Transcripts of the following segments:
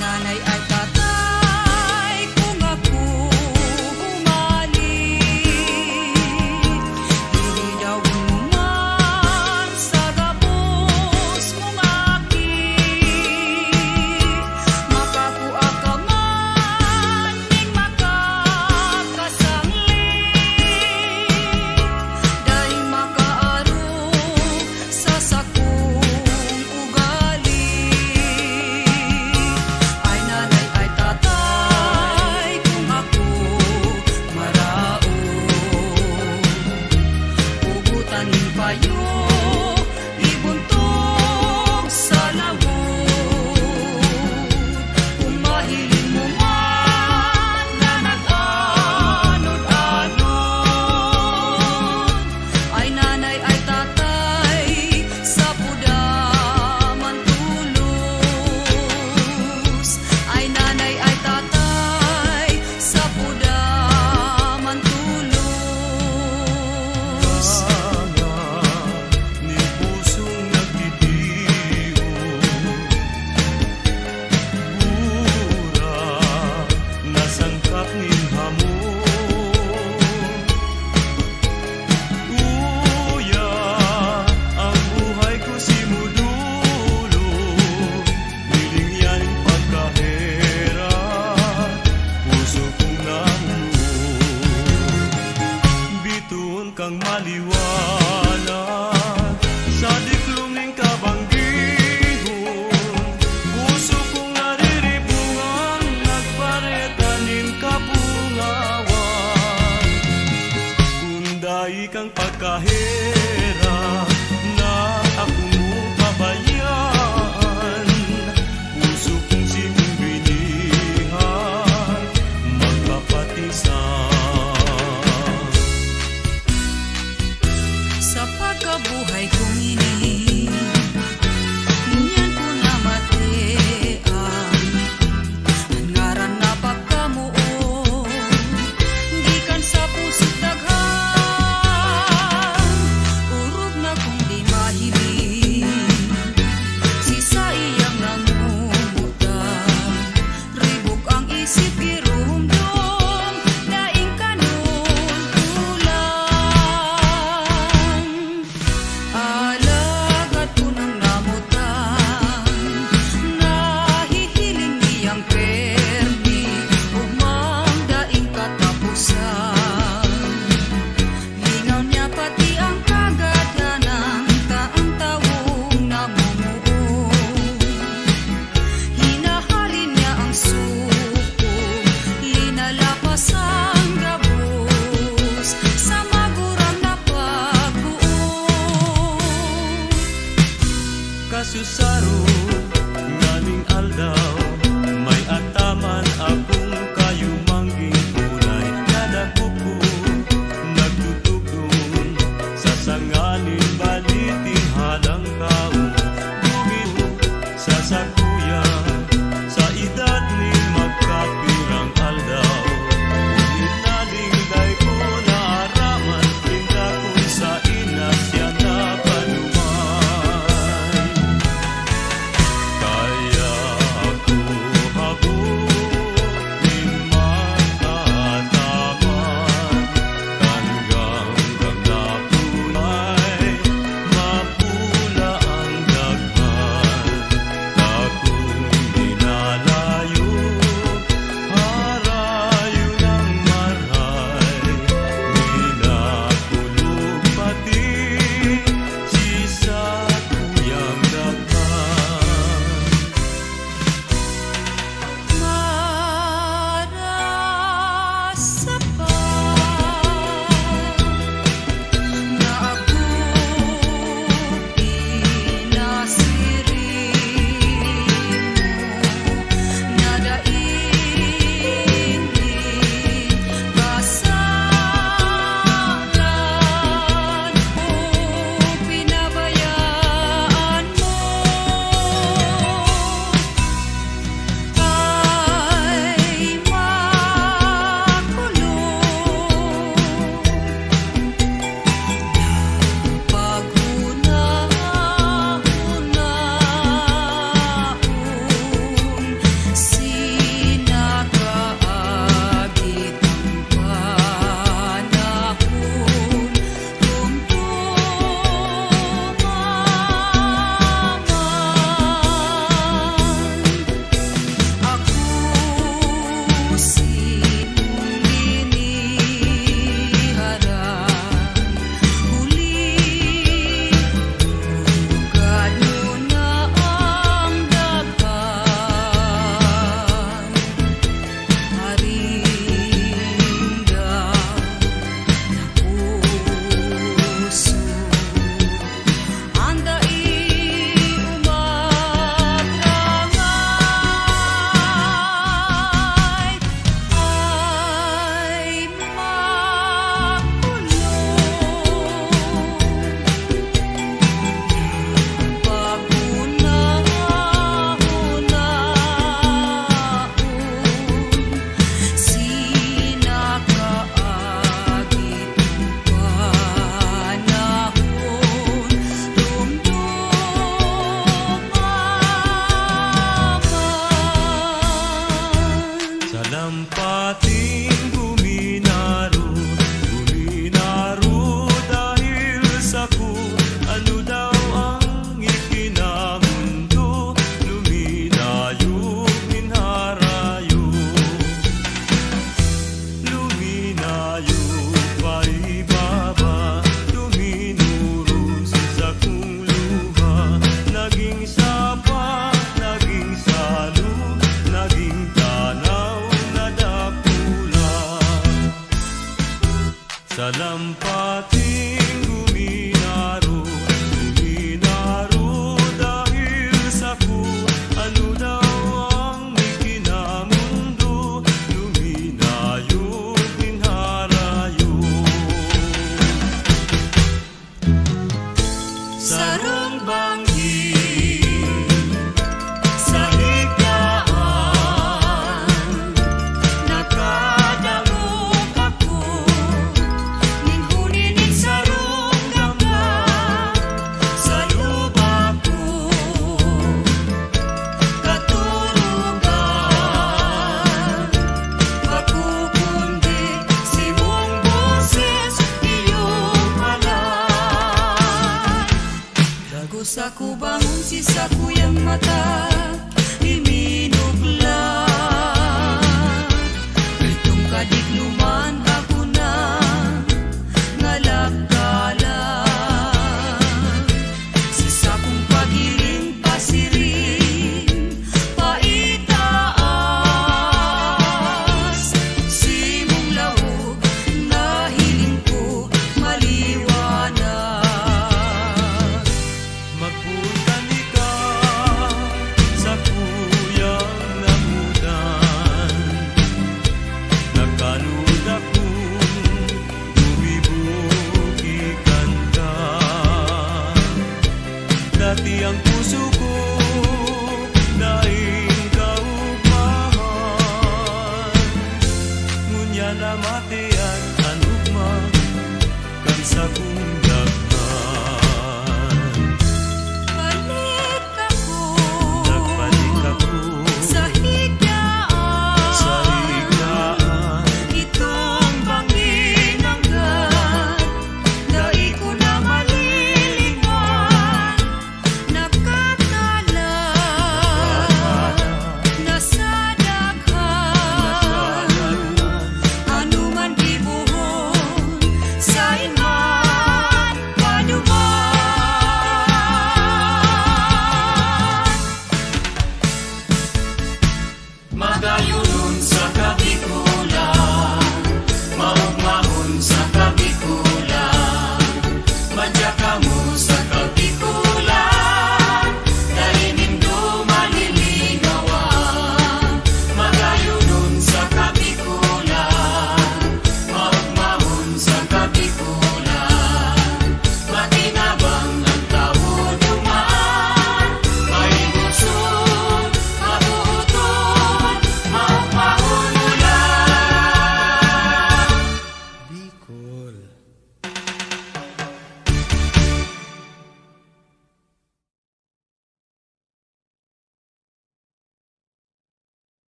nanay at tatay, kung ako humalik, hindi daw umuman sa gabos mong akit. Makakuha ka man ning makakasanglit, dahil makaaro sa sakong ugali. Ay nanay ay tatay, kung ako maraon, pugutan ning payo, ibuntog sa lawod. Kung mahiling mo man na nag-anod-anod, ay nanay ay tatay, sa puda man tulos. Ay nanay ay tatay, sa puda man tulos. Ni pusong nagtitiyo, mura nasangkap ning hamon. Uya, ang buhay ko simudulo, niling yaning pagkahera, puso kong namuo. Bituon kang maliwanag sa diklom ning kabanggihon, puso kong nariribungan, nagpareta ning kapungawan. Kunday kang pagkahera na akong mupabayaan, puso kong simong binihan, magpapatisan. Sa pagkabuhay kong ini, ngunyan ko namatean, ang ngaran na pagkamuo, gikan sa puso't daghan. Urog na kung di mahiling, si sa iyang nangumutan, ribok ang isip girumdum, daing kanon tulang. Alagad ko nang namutan, nahihiling niyang perdi, ugmang daing katapusan. Lingaw niya pati ang kagadanan, taang tawong namumuo. Hinahalin niya ang suko, linalapas ang gabos, sa magurang na pagbuo. Kasusaro nganing aldaw, may ataman akong kayumangging kulay, nadakuko nagtutugtong sa sanganin baliting halang kao. Dugito sa sakuya, sa edad ni magkapirang aldaw, sa lampating guminaro dahil sa ku ano daw ang ikinamundo luminayo pinharayo sarong banggi sa higlaan nakadangog ako ninhuninin sarong gamba sa luba ko katurugan makukundi si mong boses iyong halay dago sa kubangon si sa kuyang mata iminugla itong kadikluman ako na ngalagkala si sa kong pagiling pasirin paitaas si mong lawog na hiling ko maliwanag magpuntan ka sa kuyang namudan nagkalud akong bumibukikan ka dati ang puso ko daing kaugmahan ngunya namatian anugma kan sa kong daghan balik ako nagbalik ako sa higlaan sa higlaan itong bangin hanggan dai ko na malilingan nakatala nasa daghan anuman gibuhon sa iman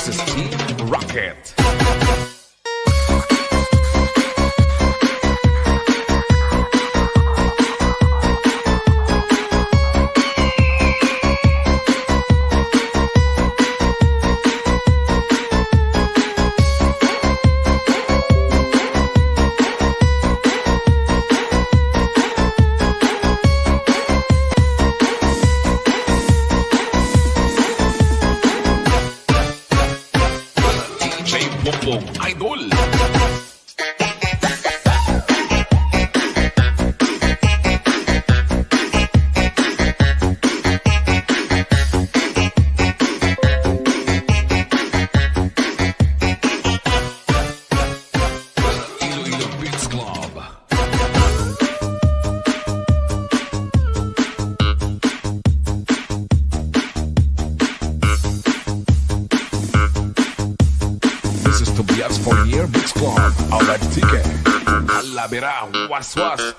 This is Team Rocket. DJ Bongbong Idol. Iloilo Beats Club. This is Tobias Fournier Mix Club. Ahora el ticket. A la vera, was was.